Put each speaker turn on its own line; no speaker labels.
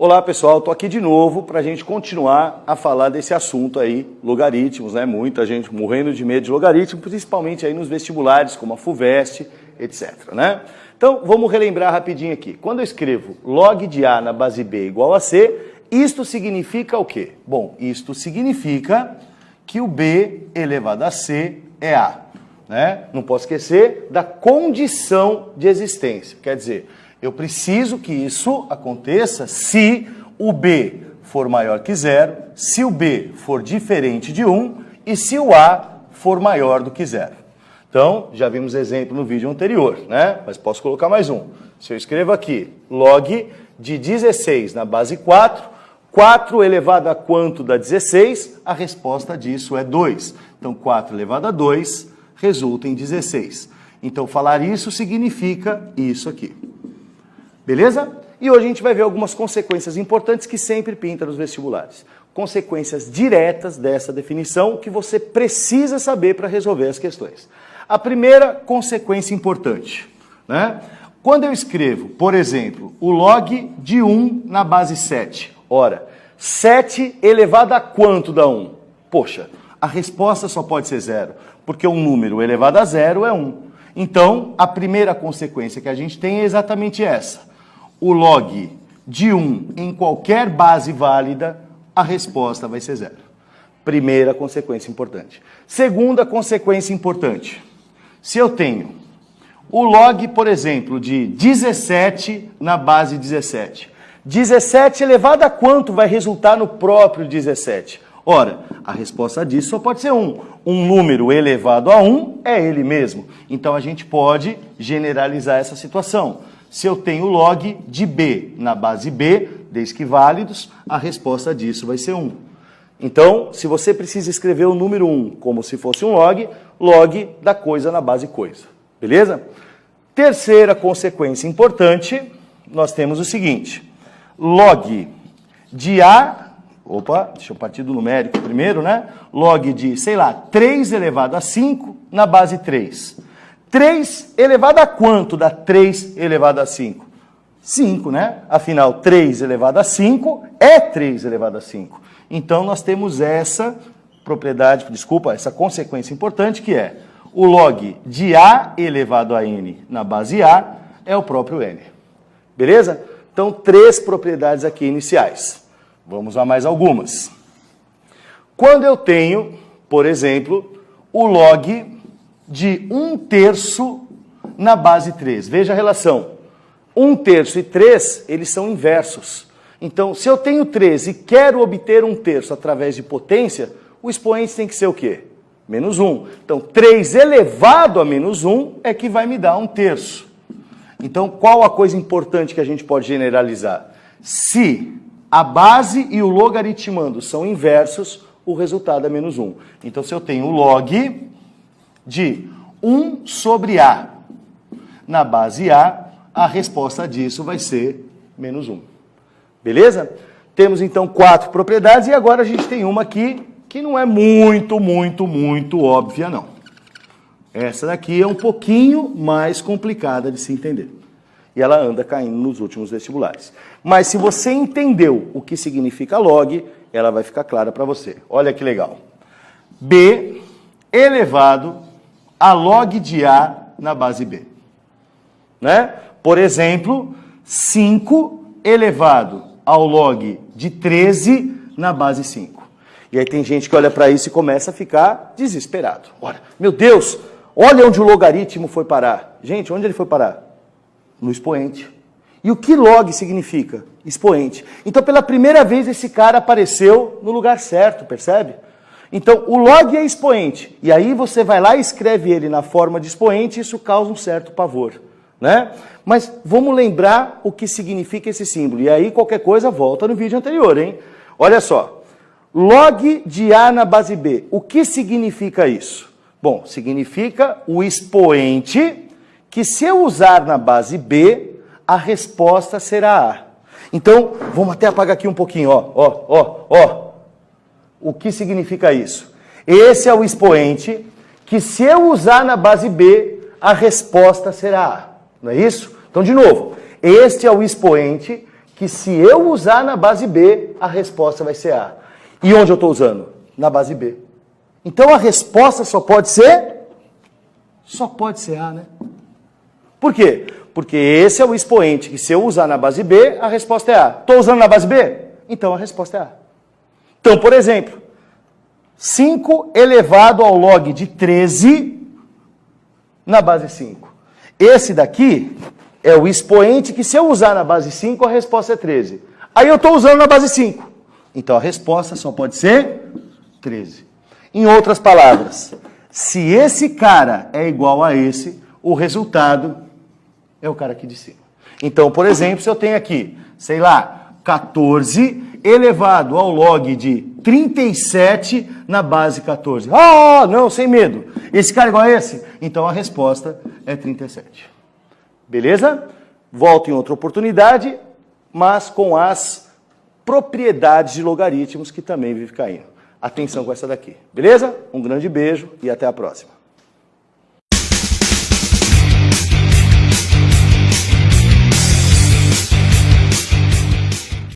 Olá pessoal, estou aqui de novo para a gente continuar a falar desse assunto aí, logaritmos, né? Muita gente morrendo de medo de logaritmo, principalmente aí nos vestibulares, como a FUVEST, etc, né? Então, vamos relembrar rapidinho aqui. Quando eu escrevo log de A na base B igual a C, isto significa o quê? Bom, isto significa que o B elevado a C é A, né? Não posso esquecer da condição de existência, quer dizer, eu preciso que isso aconteça se o B for maior que 0, se o B for diferente de 1 e se o A for maior do que 0. Então, já vimos exemplo no vídeo anterior, né? Mas posso colocar mais um. Se eu escrevo aqui log de 16 na base 4, 4 elevado a quanto dá 16? A resposta disso é 2. Então, 4 elevado a 2 resulta em 16. Então, falar isso significa isso aqui. Beleza? E hoje a gente vai ver algumas consequências importantes que sempre pintam nos vestibulares. Consequências diretas dessa definição que você precisa saber para resolver as questões. A primeira consequência importante, né? Quando eu escrevo, por exemplo, o log de 1 na base 7, ora, 7 elevado a quanto dá 1? Poxa, a resposta só pode ser 0, porque um número elevado a 0 é 1. Então, a primeira consequência que a gente tem é exatamente essa. O log de 1 em qualquer base válida, a resposta vai ser 0. Primeira consequência importante. Segunda consequência importante. Se eu tenho o log, por exemplo, de 17 na base 17. 17 elevado a quanto vai resultar no próprio 17? Ora, a resposta disso só pode ser 1. Um número elevado a 1 é ele mesmo. Então, a gente pode generalizar essa situação. Se eu tenho log de B na base B, desde que válidos, a resposta disso vai ser 1. Então, se você precisa escrever o número 1 como se fosse um log, log da coisa na base coisa. Beleza? Terceira consequência importante, nós temos o seguinte. Log de A... Opa, deixa eu partir do numérico primeiro, né? Log de, sei lá, 3 elevado a 5 na base 3. 3 elevado a quanto dá 3 elevado a 5? 5, né? Afinal, 3 elevado a 5 é 3 elevado a 5. Então, nós temos essa propriedade, essa consequência importante, que é o log de A elevado a N na base A é o próprio N. Beleza? Então, 3 propriedades aqui iniciais. Vamos a mais algumas. Quando eu tenho, por exemplo, o log de 1/3 na base 3. Veja a relação. 1/3 e 3, eles são inversos. Então, se eu tenho 3 e quero obter 1/3 através de potência, o expoente tem que ser o quê? Menos 1. Então, 3 elevado a menos 1 é que vai me dar 1/3. Então, qual a coisa importante que a gente pode generalizar? Se a base e o logaritmando são inversos, o resultado é menos 1. Então, se eu tenho o log de 1 sobre A na base A, a resposta disso vai ser menos 1. Beleza? Temos então 4 propriedades e agora a gente tem uma aqui que não é muito óbvia, não. Essa daqui é um pouquinho mais complicada de se entender. E ela anda caindo nos últimos vestibulares. Mas se você entendeu o que significa log, ela vai ficar clara para você. Olha que legal. B elevado a log de A na base B. Né? Por exemplo, 5 elevado ao log de 13 na base 5. E aí tem gente que olha para isso e começa a ficar desesperado. Olha, meu Deus, olha onde o logaritmo foi parar. Gente, onde ele foi parar? No expoente. E o que log significa? Expoente. Então, pela primeira vez, esse cara apareceu no lugar certo, percebe? Então, o log é expoente. E aí você vai lá e escreve ele na forma de expoente e isso causa um certo pavor, né? Mas vamos lembrar o que significa esse símbolo. E aí, qualquer coisa, volta no vídeo anterior, hein? Olha só. Log de A na base B. O que significa isso? Bom, significa o expoente que se eu usar na base B, a resposta será A. Então, vamos até apagar aqui um pouquinho, ó. O que significa isso? Esse é o expoente que se eu usar na base B, a resposta será A. Não é isso? Então, de novo, este é o expoente que se eu usar na base B, a resposta vai ser A. E onde eu estou usando? Na base B. Então a resposta só pode ser A, né? Por quê? Porque esse é o expoente que se eu usar na base B, a resposta é A. Estou usando na base B? Então a resposta é A. Então, por exemplo, 5 elevado ao log de 13 na base 5. Esse daqui é o expoente que se eu usar na base 5, a resposta é 13. Aí eu estou usando na base 5. Então a resposta só pode ser 13. Em outras palavras, se esse cara é igual a esse, o resultado é o cara aqui de cima. Então, por exemplo, se eu tenho aqui, sei lá, 14 elevado ao log de 37 na base 14. Ah, não, sem medo. Esse cara é igual a esse? Então a resposta é 37. Beleza? Volto em outra oportunidade, mas com as propriedades de logaritmos que também vive caindo. Atenção com essa daqui. Beleza? Um grande beijo e até a próxima.